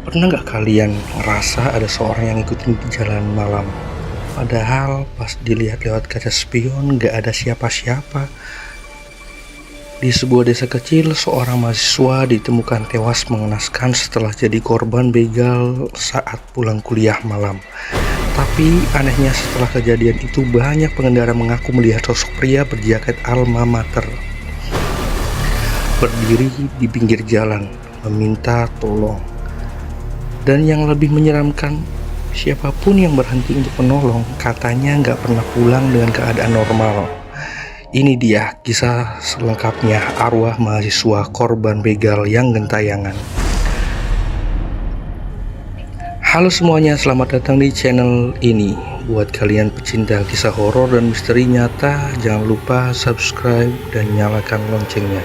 Pernah nggak kalian ngerasa ada seorang yang ngikutin di jalan malam? Padahal pas dilihat lewat kaca spion nggak ada siapa-siapa. Di sebuah desa kecil, seorang mahasiswa ditemukan tewas mengenaskan setelah jadi korban begal saat pulang kuliah malam. Tapi anehnya setelah kejadian itu banyak pengendara mengaku melihat sosok pria berjaket alma mater berdiri di pinggir jalan meminta tolong. Dan yang lebih menyeramkan, siapapun yang berhenti untuk menolong katanya nggak pernah pulang dengan keadaan normal. Ini dia kisah selengkapnya arwah mahasiswa korban begal yang gentayangan. Halo semuanya, selamat datang di channel ini. Buat kalian pecinta kisah horor dan misteri nyata, jangan lupa subscribe dan nyalakan loncengnya.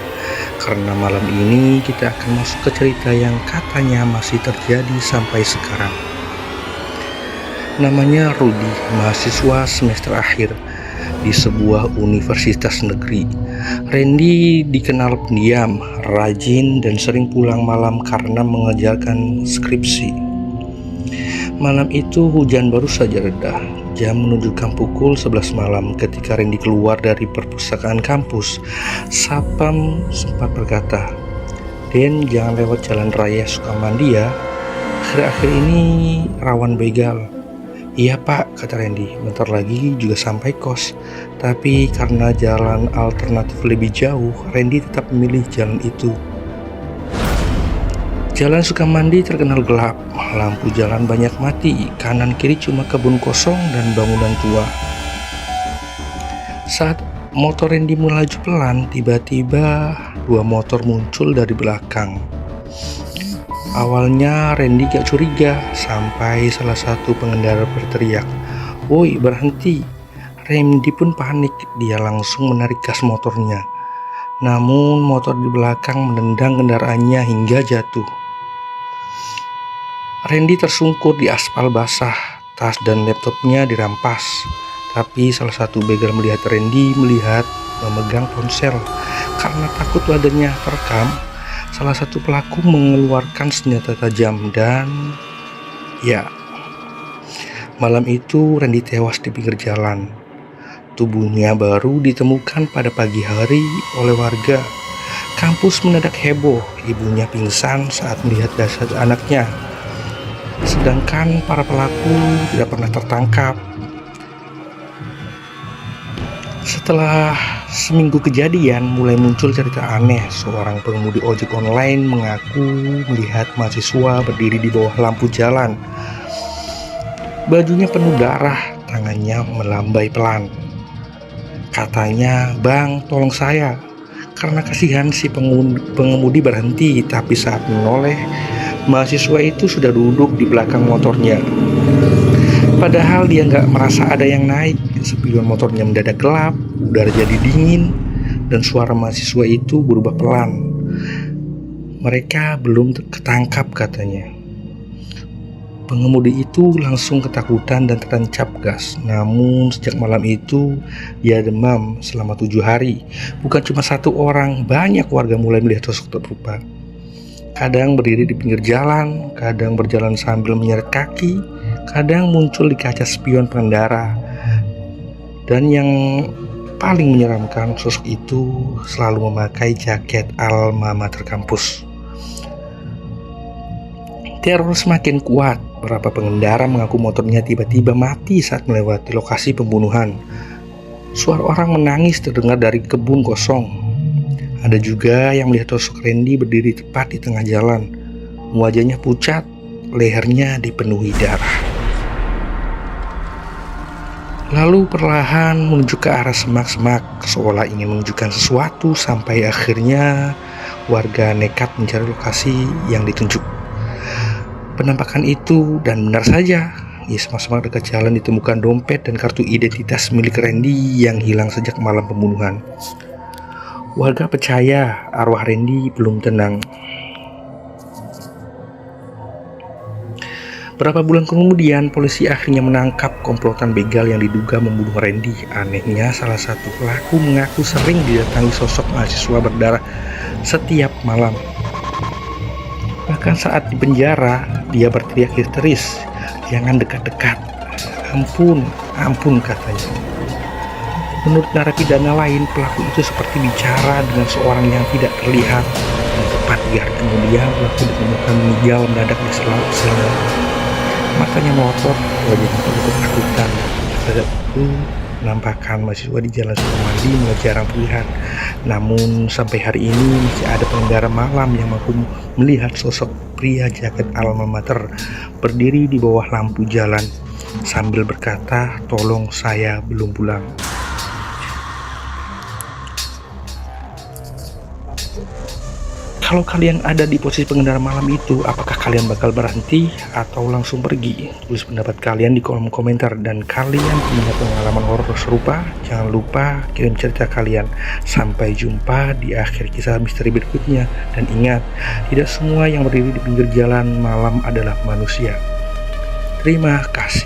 Karena malam ini kita akan masuk ke cerita yang katanya masih terjadi sampai sekarang. Namanya Rudy, mahasiswa semester akhir di sebuah universitas negeri. Randy dikenal pendiam, rajin, dan sering pulang malam karena mengerjakan skripsi. Malam itu hujan baru saja reda. Jam menunjukkan pukul 11 malam ketika Randy keluar dari perpustakaan kampus. Sapam sempat berkata, "Den, jangan lewat jalan raya Sukamandi ya. Akhir-akhir ini rawan begal." "Iya pak," kata Randy, "bentar lagi juga sampai kos." Tapi karena jalan alternatif lebih jauh, Randy tetap memilih jalan itu. Jalan Sukamandi terkenal gelap, lampu jalan banyak mati, kanan kiri cuma kebun kosong dan bangunan tua. Saat motor Randy melaju pelan, tiba-tiba dua motor muncul dari belakang. Awalnya Randy gak curiga, sampai salah satu pengendara berteriak, "Woi, berhenti!" Randy pun panik, dia langsung menarik gas motornya. Namun motor di belakang menendang kendaraannya hingga jatuh. Randy tersungkur di aspal basah, tas dan laptopnya dirampas. Tapi salah satu begal melihat Randy memegang ponsel. Karena takut badannya terekam, salah satu pelaku mengeluarkan senjata tajam dan malam itu Randy tewas di pinggir jalan. Tubuhnya baru ditemukan pada pagi hari oleh warga. Kampus mendadak heboh, ibunya pingsan saat melihat jasad anaknya. Sedangkan para pelaku tidak pernah tertangkap. Setelah seminggu kejadian, mulai muncul cerita aneh. Seorang pengemudi ojek online mengaku melihat mahasiswa berdiri di bawah lampu jalan. Bajunya penuh darah, tangannya melambai pelan. Katanya, "Bang, tolong saya." Karena kasihan si pengemudi berhenti, tapi saat menoleh, mahasiswa itu sudah duduk di belakang motornya. Padahal dia nggak merasa ada yang naik. Spion motornya mendadak gelap, udara jadi dingin, dan suara mahasiswa itu berubah pelan. "Mereka belum ketangkap," katanya. Pengemudi itu langsung ketakutan dan tertancap gas. Namun sejak malam itu dia demam selama 7 hari. Bukan cuma satu orang, banyak warga mulai melihat sosok tak berupa. Kadang berdiri di pinggir jalan, kadang berjalan sambil menyeret kaki, kadang muncul di kaca spion pengendara. Dan yang paling menyeramkan, sosok itu selalu memakai jaket alma mater kampus. Teror semakin kuat. Beberapa pengendara mengaku motornya tiba-tiba mati saat melewati lokasi pembunuhan. Suara orang menangis terdengar dari kebun kosong. Ada juga yang melihat sosok Randy berdiri tepat di tengah jalan. Wajahnya pucat, lehernya dipenuhi darah. Lalu perlahan menuju ke arah semak-semak, seolah ingin menunjukkan sesuatu, sampai akhirnya warga nekat mencari lokasi yang ditunjuk. Penampakan itu, dan benar saja, di semak-semak dekat jalan ditemukan dompet dan kartu identitas milik Randy yang hilang sejak malam pembunuhan. Warga percaya arwah Randy belum tenang. Berapa bulan kemudian, polisi akhirnya menangkap komplotan begal yang diduga membunuh Randy. Anehnya, salah satu pelaku mengaku sering didatangi sosok mahasiswa berdarah setiap malam. Bahkan saat di penjara, dia berteriak histeris, "Jangan dekat-dekat, ampun, ampun," katanya. Menurut narapidana lain, pelaku itu seperti bicara dengan seorang yang tidak terlihat. Dan tepat 3 hari kemudian, pelaku ditemukan meninggal mendadak di selnya. Matanya melotot, wajahnya penuh ketakutan. Pada itu penampakan mahasiswa di Jalan Sukamandi mulai jarang terlihat. Namun sampai hari ini masih ada pengendara malam yang mampu melihat sosok pria jaket alma mater berdiri di bawah lampu jalan sambil berkata, "Tolong, saya belum pulang." Kalau kalian ada di posisi pengendara malam itu, apakah kalian bakal berhenti atau langsung pergi? Tulis pendapat kalian di kolom komentar. Dan kalian punya pengalaman horor serupa? Jangan lupa kirim cerita kalian. Sampai jumpa di akhir kisah misteri berikutnya. Dan ingat, tidak semua yang berdiri di pinggir jalan malam adalah manusia. Terima kasih.